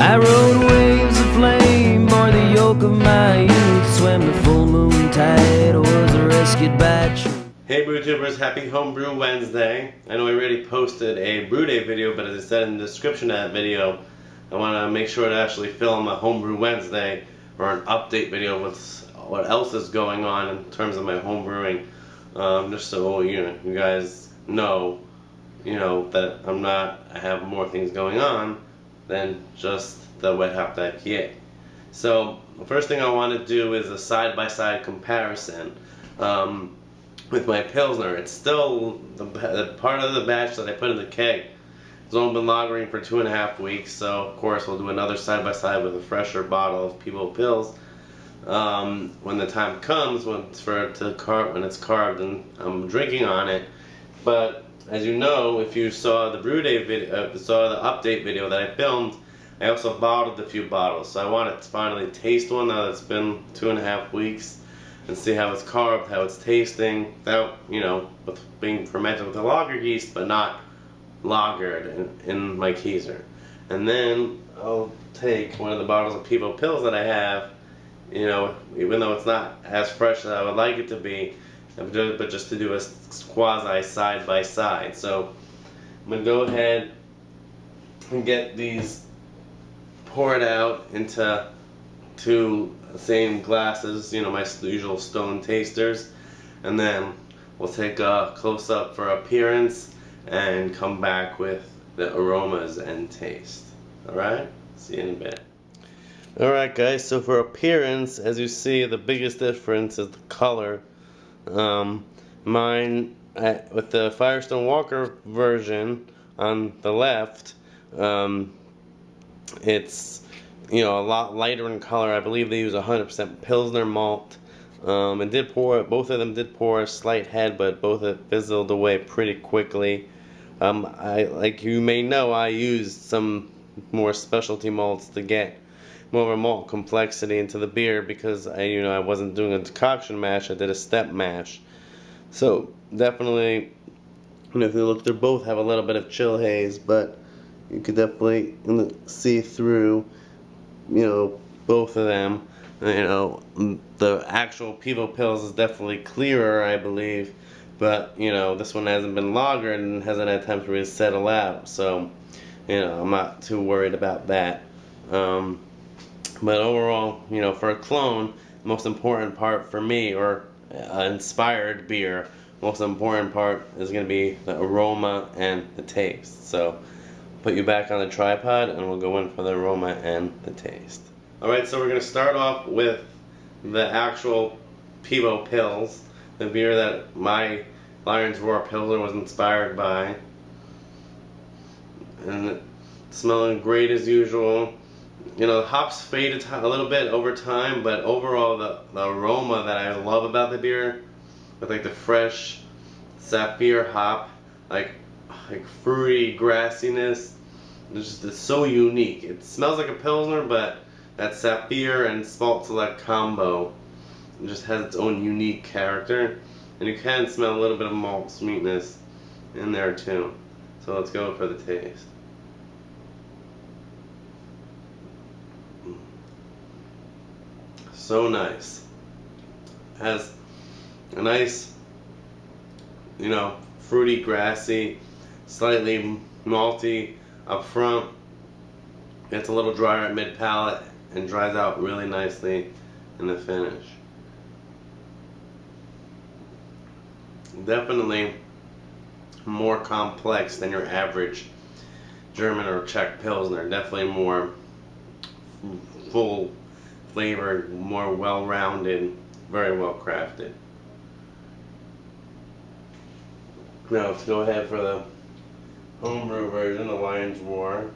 I rode waves of flame, bore the yoke of my youth, swam the full moon tide, was rescued by truth. Hey BrewTubers, happy Homebrew Wednesday. I know I already posted a Brew Day video, but as I said in the description of that video, I want to make sure to actually film a Homebrew Wednesday or an update video with what else is going on in terms of my homebrewing, just so you guys know, that I have more things going on than just the Wet Hopped IPA. So the first thing I want to do is a side-by-side comparison with my Pilsner. It's still the part of the batch that I put in the keg. It's only been lagering for 2.5 weeks, so of course we'll do another side-by-side with a fresher bottle of People Pils when the time comes when it's carved and I'm drinking on it. But as you know, if you saw the Brew Day video, saw the update video that I filmed, I also bottled a few bottles. So I want to finally taste one now that it's been 2.5 weeks and see how it's carved, how it's tasting, without, with being fermented with a lager yeast, but not lagered in my keezer. And then I'll take one of the bottles of People Pils that I have, even though it's not as fresh as I would like it to be, but just to do a quasi side by side. So I'm gonna go ahead and get these poured out into two same glasses, my usual stone tasters, and then we'll take a close up for appearance and come back with the aromas and taste. Alright? See you in a bit. Alright guys, so for appearance, as you see, the biggest difference is the color. Mine, with the Firestone Walker version on the left, it's a lot lighter in color. I believe they use 100% Pilsner malt. And both of them did pour a slight head, but both have fizzled away pretty quickly. Like you may know, I used some more specialty malts to get more of a malt complexity into the beer because I wasn't doing a decoction mash. I did a step mash. So definitely, if you look, they both have a little bit of chill haze, but you could definitely see through, both of them. The actual People Pils is definitely clearer, I believe, but this one hasn't been lagered and hasn't had time to really settle out, so I'm not too worried about that. But overall, for a clone, the most important part for me, or inspired beer, most important part is going to be the aroma and the taste. So put you back on the tripod and we'll go in for the aroma and the taste. Alright, so we're going to start off with the actual People Pils, the beer that my Lion's Roar Pilsner was inspired by. And it's smelling great as usual. The hops faded a little bit over time, but overall the aroma that I love about the beer, with like the fresh sapphire hop, like fruity grassiness, it's so unique. It smells like a Pilsner, but that sapphire and Malt Select combo just has its own unique character, and you can smell a little bit of malt sweetness in there too. So let's go for the taste. So nice. Has a nice, fruity, grassy, slightly malty up front. Gets a little drier at mid palate and dries out really nicely in the finish. Definitely more complex than your average German or Czech Pilsner. Definitely more full flavored, more well-rounded, very well crafted. Now let's go ahead for the homebrew version, the Lion's Roar.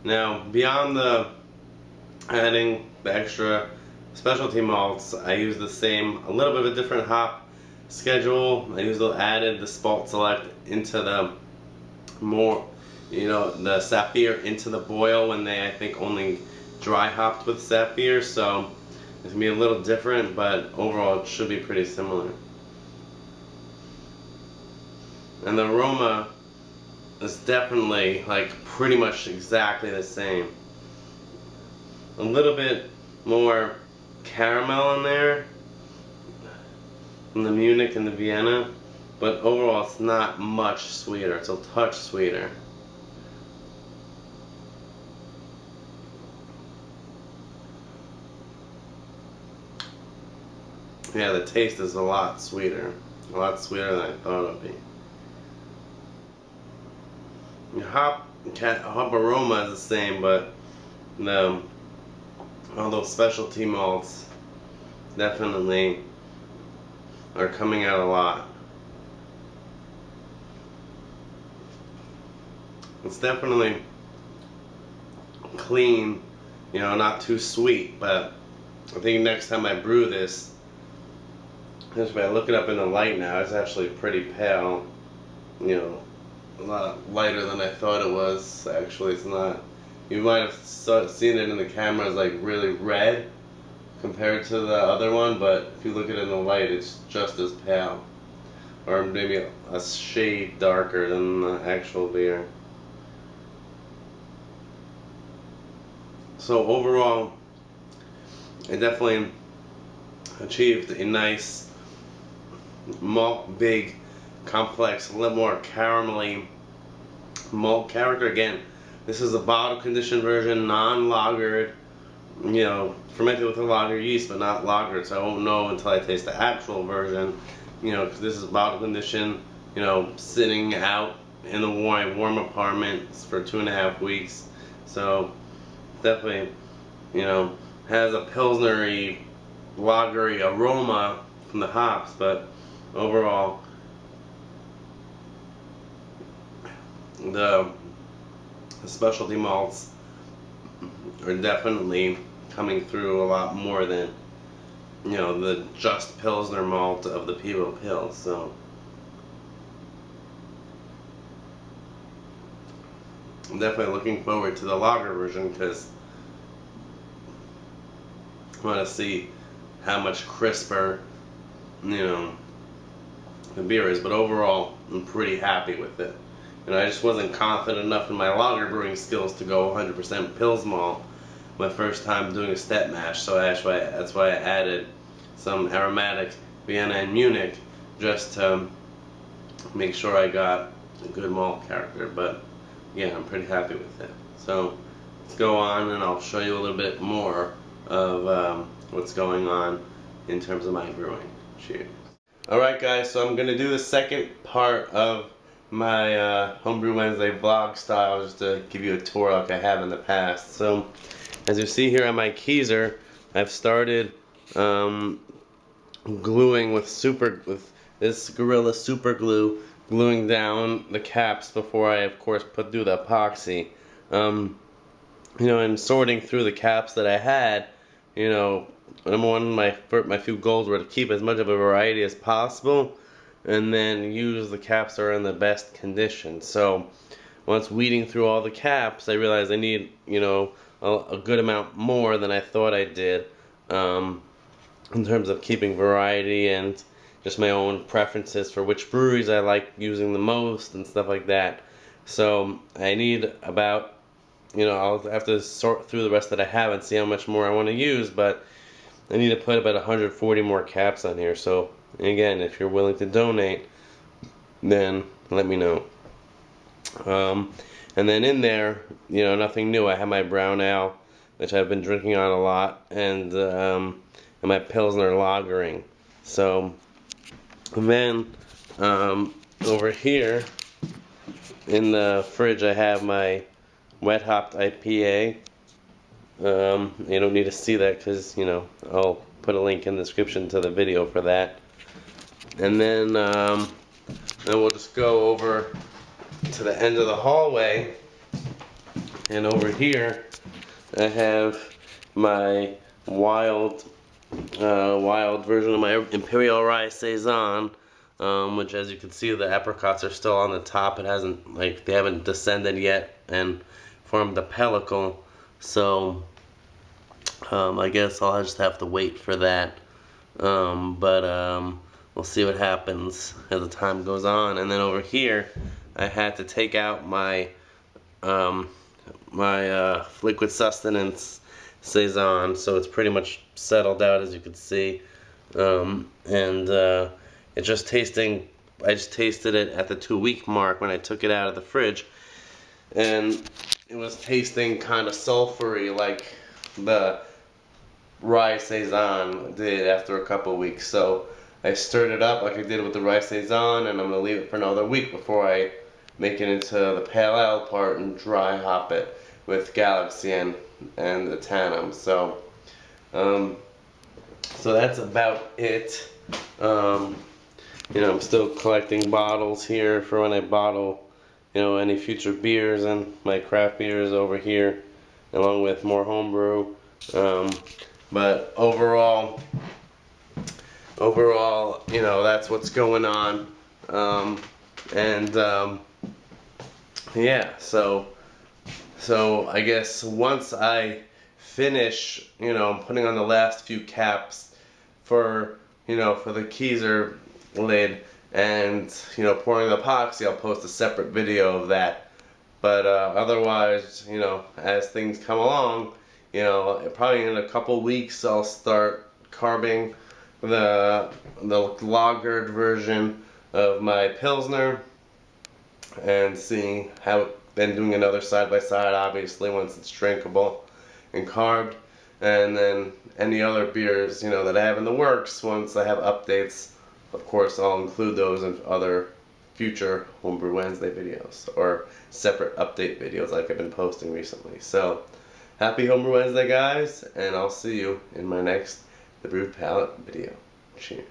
Now, beyond adding the extra specialty malts, I use a little bit of a different hop schedule. I added the Malt Select into the the sapphire into the boil when they, I think, only dry hopped with sapphire, so it's going to be a little different, but overall it should be pretty similar. And the aroma is definitely like pretty much exactly the same. A little bit more caramel in there in the Munich and the Vienna, but overall it's not much sweeter. It's a touch sweeter. Yeah, the taste is a lot sweeter than I thought it would be. The hop aroma is the same, but all those specialty malts definitely are coming out a lot. It's definitely clean, you know, not too sweet, but I think next time I brew this, if I look it up in the light now, it's actually pretty pale, you know, a lot lighter than I thought it was. Actually, it's not. You might have seen it in the camera as like really red compared to the other one, but if you look at it in the light, it's just as pale, or maybe a shade darker than the actual beer. So overall, I definitely achieved a nice malt, big, complex, a little more caramelly malt character. Again, this is a bottle conditioned version, non-lagered, you know, fermented with a lager yeast, but not lagered, so I won't know until I taste the actual version, you know, because this is bottle conditioned, you know, sitting out in the warm apartment for 2.5 weeks. So definitely, you know, has a pilsnery, lagery aroma from the hops, but overall, the specialty malts are definitely coming through a lot more than, you know, the just Pilsner malt of the Pivo Pils. So I'm definitely looking forward to the lager version because I want to see how much crisper, you know, the beer is. But overall, I'm pretty happy with it. You know, I just wasn't confident enough in my lager brewing skills to go 100% Pils malt my first time doing a step mash, so that's why I added some aromatic Vienna and Munich just to make sure I got a good malt character. But yeah, I'm pretty happy with it. So let's go on and I'll show you a little bit more of what's going on in terms of my brewing. Cheers. Alright guys, so I'm going to do the second part of my Homebrew Wednesday vlog style, just to give you a tour like I have in the past. So as you see here on my keezer, I've started gluing with this Gorilla Super Glue, gluing down the caps before I of course do the epoxy. You know, and sorting through the caps that I had, you know, number one, my few goals were to keep as much of a variety as possible, and then use the caps that are in the best condition. So once weeding through all the caps, I realized I need, you know, a good amount more than I thought I did, in terms of keeping variety and just my own preferences for which breweries I like using the most and stuff like that. So I need about, you know, I'll have to sort through the rest that I have and see how much more I want to use, but I need to put about 140 more caps on here. So again, if you're willing to donate, then let me know. And then in there, you know, nothing new. I have my brown ale, which I've been drinking on a lot, and my Pilsner lagering. So, and then over here in the fridge, I have my wet hopped IPA. You don't need to see that because, you know, I'll put a link in the description to the video for that. And then we'll just go over to the end of the hallway, and over here I have my wild version of my Imperial Rye Saison, which, as you can see, the apricots are still on the top. It hasn't, like, they haven't descended yet and formed the pellicle, so I guess I'll just have to wait for that. we'll see what happens as the time goes on. And then over here, I had to take out my liquid sustenance saison, so it's pretty much settled out, as you can see. It's just tasting. I just tasted it at the 2-week mark when I took it out of the fridge, and it was tasting kind of sulfury like the rye saison did after a couple weeks. So I stirred it up like I did with the rye saison, and I'm gonna leave it for another week before I make it into the pale ale part and dry hop it with Galaxy and the Tannum. So that's about it. I'm still collecting bottles here for when I bottle, any future beers, and my craft beers over here, along with more homebrew. But overall, that's what's going on. Yeah, so I guess once I finish, putting on the last few caps for the Keyser lid and, pouring the epoxy, I'll post a separate video of that. But otherwise, as things come along, probably in a couple weeks I'll start carving the lagered version of my Pilsner and seeing how, then doing another side by side, obviously, once it's drinkable and carved, and then any other beers that I have in the works. Once I have updates, of course I'll include those in other future Homebrew Wednesday videos or separate update videos like I've been posting recently. So happy Homebrew Wednesday, guys, and I'll see you in my next The Brewed Palate video. Cheers.